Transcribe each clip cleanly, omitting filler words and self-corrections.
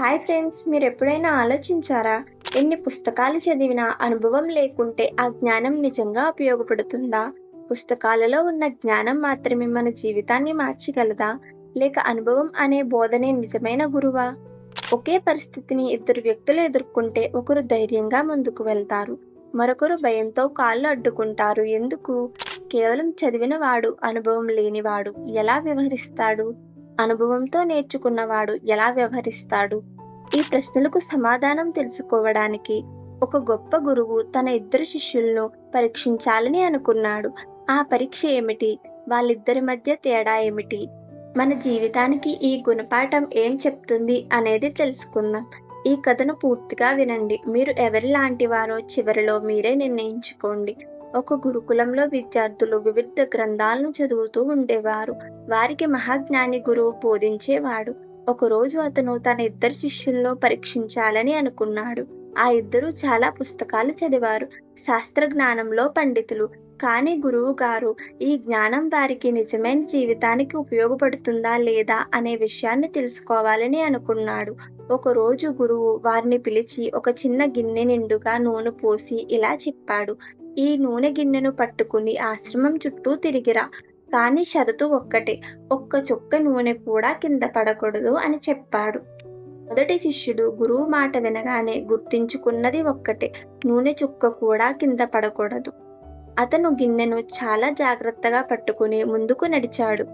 Hi friends, మీరు ఎప్పుడైనా ఆలోచించారా? ఎన్ని పుస్తకాలు చదివినా అనుభవం లేకుంటే ఆ జ్ఞానం నిజంగా ఉపయోగపడుతుందా? పుస్తకాలలో ఉన్న జ్ఞానం మాత్రమే మన జీవితాన్ని మార్చగలదా? లేక అనుభవం అనే బోధనే నిజమైన గురువా? ఒకే పరిస్థితిని ఇద్దరు వ్యక్తులు ఎదుర్కొంటే ఒకరు ధైర్యంగా ముందుకు వెళ్తారు. మరొకరు భయంతో కాళ్ళు అడ్డుకుంటారు. ఎందుకు? కేవలం చదివిన వాడు, అనుభవం లేనివాడు ఎలా వ్యవహరిస్తాడు? అనుభవంతో నేర్చుకున్నవాడు ఎలా వ్యవహరిస్తాడు? ఈ ప్రశ్నలకు సమాధానం తెలుసుకోవడానికి ఒక గొప్ప గురువు తన ఇద్దరు శిష్యులను పరీక్షించాలని అనుకున్నాడు. ఆ పరీక్ష ఏమిటి? వాళ్ళిద్దరి మధ్య తేడా ఏమిటి? మన జీవితానికి ఈ గుణపాఠం ఏం చెప్తుంది అనేది తెలుసుకుందాం. ఈ కథను పూర్తిగా వినండి. మీరు ఎవరి లాంటి వారో చివరిలో మీరే నిర్ణయించుకోండి. ఒక గురుకులంలో విద్యార్థులు వివిధ గ్రంథాలను చదువుతూ ఉండేవారు. వారికి మహాజ్ఞాని గురువు బోధించేవాడు. ఒకరోజు అతను తన ఇద్దరు శిష్యులను పరీక్షించాలని అనుకున్నాడు. ఆ ఇద్దరూ చాలా పుస్తకాలు చదివారు. శాస్త్ర జ్ఞానంలో పండితులు. కానీ గురువు గారు ఈ జ్ఞానం వారికి నిజమైన జీవితానికి ఉపయోగపడుతుందా లేదా అనే విషయాన్ని తెలుసుకోవాలని అనుకున్నాడు. ఒకరోజు గురువు వారిని పిలిచి ఒక చిన్న గిన్నె నిండుగా నూనె పోసి ఇలా చెప్పాడు. ఈ నూనె గిన్నెను పట్టుకుని ఆశ్రమం చుట్టూ తిరిగిరా. కానీ షరతు ఒక్కటే, ఒక్క చుక్క నూనె కూడా కింద పడకూడదు అని చెప్పాడు. మొదటి శిష్యుడు గురువు మాట వినగానే గుర్తించుకున్నది ఒక్కటే, నూనె చుక్క కూడా కింద పడకూడదు. అతను గిన్నెను చాలా జాగ్రత్తగా పట్టుకుని ముందుకు నడిచాడు.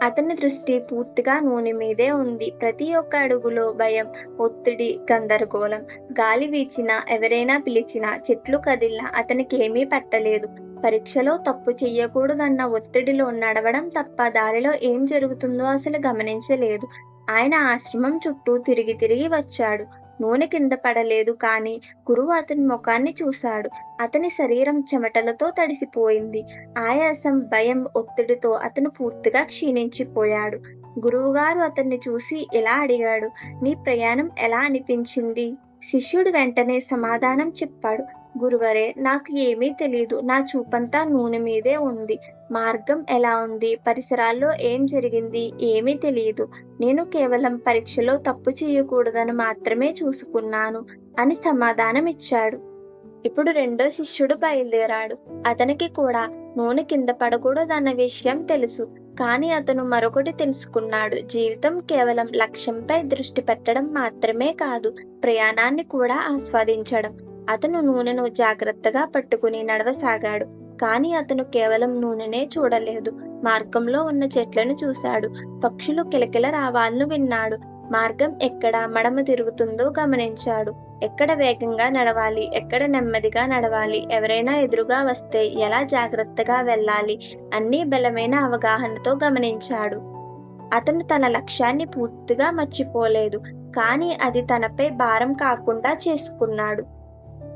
అతని దృష్టి పూర్తిగా నూనె మీదే ఉంది. ప్రతి ఒక్క అడుగులో భయం, ఒత్తిడి, గందరగోళం. గాలి వీచినా, ఎవరైనా పిలిచినా, చెట్లు కదిలినా అతనికేమీ పట్టలేదు. పరీక్షలో తప్పు చెయ్యకూడదన్న ఒత్తిడిలో నడవడం తప్ప దారిలో ఏం జరుగుతుందో అసలు గమనించలేదు. ఆయన ఆశ్రమం చుట్టూ తిరిగి తిరిగి వచ్చాడు. నూనె కింద పడలేదు. కానీ గురువు అతని ముఖాన్ని చూశాడు. అతని శరీరం చెమటలతో తడిసిపోయింది. ఆయాసం, భయం, ఒత్తిడితో అతను పూర్తిగా క్షీణించిపోయాడు. గురువుగారు అతన్ని చూసి ఇలా అడిగాడు, నీ ప్రయాణం ఎలా అనిపించింది? శిష్యుడు వెంటనే సమాధానం చెప్పాడు, గురువరే, నాకు ఏమీ తెలీదు. నా చూపంతా నూనె మీదే ఉంది. మార్గం ఎలా ఉంది, పరిసరాల్లో ఏం జరిగింది ఏమీ తెలియదు. నేను కేవలం పరీక్షలో తప్పు చేయకూడదని మాత్రమే చూసుకున్నాను అని సమాధానం ఇచ్చాడు. ఇప్పుడు రెండో శిష్యుడు బయలుదేరాడు. అతనికి కూడా నూనె కింద పడకూడదన్న విషయం తెలుసు. కానీ అతను మరొకటి తెలుసుకున్నాడు. జీవితం కేవలం లక్ష్యంపై దృష్టి పెట్టడం మాత్రమే కాదు, ప్రయాణాన్ని కూడా ఆస్వాదించడం. అతను నూనెను జాగ్రత్తగా పట్టుకుని నడవసాగాడు. కానీ అతను కేవలం నూనెనే చూడలేదు. మార్గంలో ఉన్న చెట్లను చూశాడు. పక్షులు కిలకిల రావాలను విన్నాడు. మార్గం ఎక్కడ మడమ తిరుగుతుందో గమనించాడు. ఎక్కడ వేగంగా నడవాలి, ఎక్కడ నెమ్మదిగా నడవాలి, ఎవరైనా ఎదురుగా వస్తే ఎలా జాగ్రత్తగా వెళ్ళాలి, అన్నీ బలమైన అవగాహనతో గమనించాడు. అతను తన లక్ష్యాన్ని పూర్తిగా మర్చిపోలేదు. కానీ అది తనపై భారం కాకుండా చేసుకున్నాడు.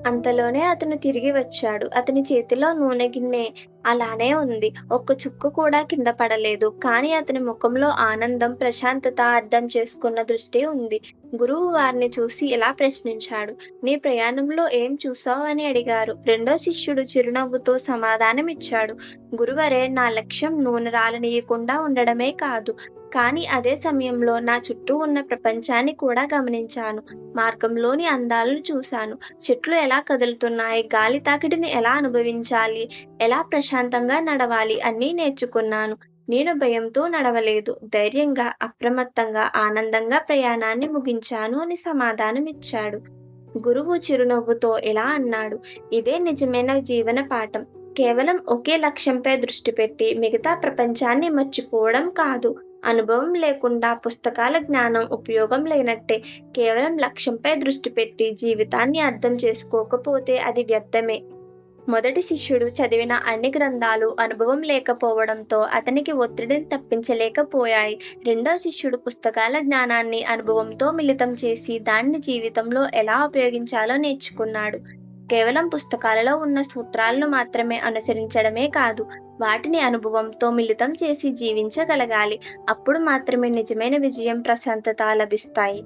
అంతలోనే అతను తిరిగి వచ్చాడు. అతని చేతిలో నూనె గిన్నె అలానే ఉంది. ఒక్క చుక్క కూడా కింద పడలేదు. కానీ అతని ముఖంలో ఆనందం, ప్రశాంతత, అర్థం చేసుకున్న దృష్టి ఉంది. గురువు వారిని చూసి ఇలా ప్రశ్నించాడు, నీ ప్రయాణంలో ఏం చూసావు అని అడిగారు. రెండో శిష్యుడు చిరునవ్వుతో సమాధానమిచ్చాడు, గురువరే, నా లక్ష్యం నూనె రాలనీయకుండా ఉండడమే కాదు, కానీ అదే సమయంలో నా చుట్టూ ఉన్న ప్రపంచాన్ని కూడా గమనించాను. మార్గంలోని అందాలను చూశాను. చెట్లు ఎలా కదులుతున్నాయి, గాలి తాకిడిని ఎలా అనుభవించాలి, ఎలా ప్రశాంతంగా నడవాలి అన్నీ నేర్చుకున్నాను. నేను భయంతో నడవలేదు. ధైర్యంగా, అప్రమత్తంగా, ఆనందంగా ప్రయాణాన్ని ముగించాను అని సమాధానం ఇచ్చాడు. గురువు చిరునవ్వుతో ఇలా అన్నాడు, ఇదే నిజమైన జీవన పాఠం. కేవలం ఒకే లక్ష్యంపై దృష్టి పెట్టి మిగతా ప్రపంచాన్ని మర్చిపోవడం కాదు. అనుభవం లేకుండా పుస్తకాల జ్ఞానం ఉపయోగం లేనట్టే. కేవలం లక్ష్యంపై దృష్టి పెట్టి జీవితాన్ని అర్థం చేసుకోకపోతే అది వ్యర్థమే. మొదటి శిష్యుడు చదివిన అన్ని గ్రంథాలు అనుభవం లేకపోవడంతో అతనికి ఒత్తిడిని తప్పించలేకపోయాయి. రెండో శిష్యుడు పుస్తకాల జ్ఞానాన్ని అనుభవంతో మిళితం చేసి దాన్ని జీవితంలో ఎలా ఉపయోగించాలో నేర్చుకున్నాడు. కేవలం పుస్తకాలలో ఉన్న సూత్రాలను మాత్రమే అనుసరించడమే కాదు, వాటిని అనుభవంతో మిళితం చేసి జీవించగలగాలి. అప్పుడు మాత్రమే నిజమైన విజయం, ప్రశాంతత లభిస్తాయి.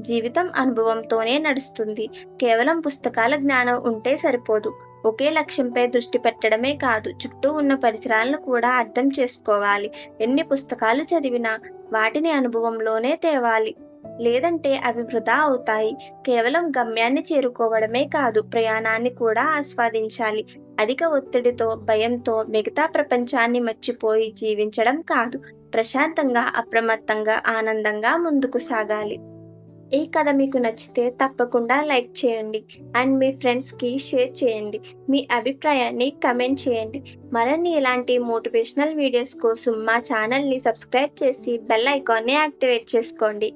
జీవితం అనుభవంతోనే నడుస్తుంది. కేవలం పుస్తకాల జ్ఞానం ఉంటే సరిపోదు. ఒకే లక్ష్యంపై దృష్టి పెట్టడమే కాదు, చుట్టూ ఉన్న పరిసరాలను కూడా అర్థం చేసుకోవాలి. ఎన్ని పుస్తకాలు చదివినా వాటిని అనుభవంలోనే తేవాలి. లేదంటే అవి వృధా అవుతాయి. కేవలం గమ్యాన్ని చేరుకోవడమే కాదు, ప్రయాణాన్ని కూడా ఆస్వాదించాలి. అధిక ఒత్తిడితో, భయంతో మిగతా ప్రపంచాన్ని మర్చిపోయి జీవించడం కాదు. ప్రశాంతంగా, అప్రమత్తంగా, ఆనందంగా ముందుకు సాగాలి. ఈ కథ మీకు నచ్చితే తప్పకుండా లైక్ చేయండి అండ్ మీ ఫ్రెండ్స్‌కి షేర్ చేయండి. మీ అభిప్రాయాన్ని కమెంట్ చేయండి. మరిన్ని ఇలాంటి మోటివేషనల్ వీడియోస్ కోసం మా ఛానల్‌ని సబ్స్క్రైబ్ చేసి బెల్ ఐకాన్‌ని యాక్టివేట్ చేసుకోండి.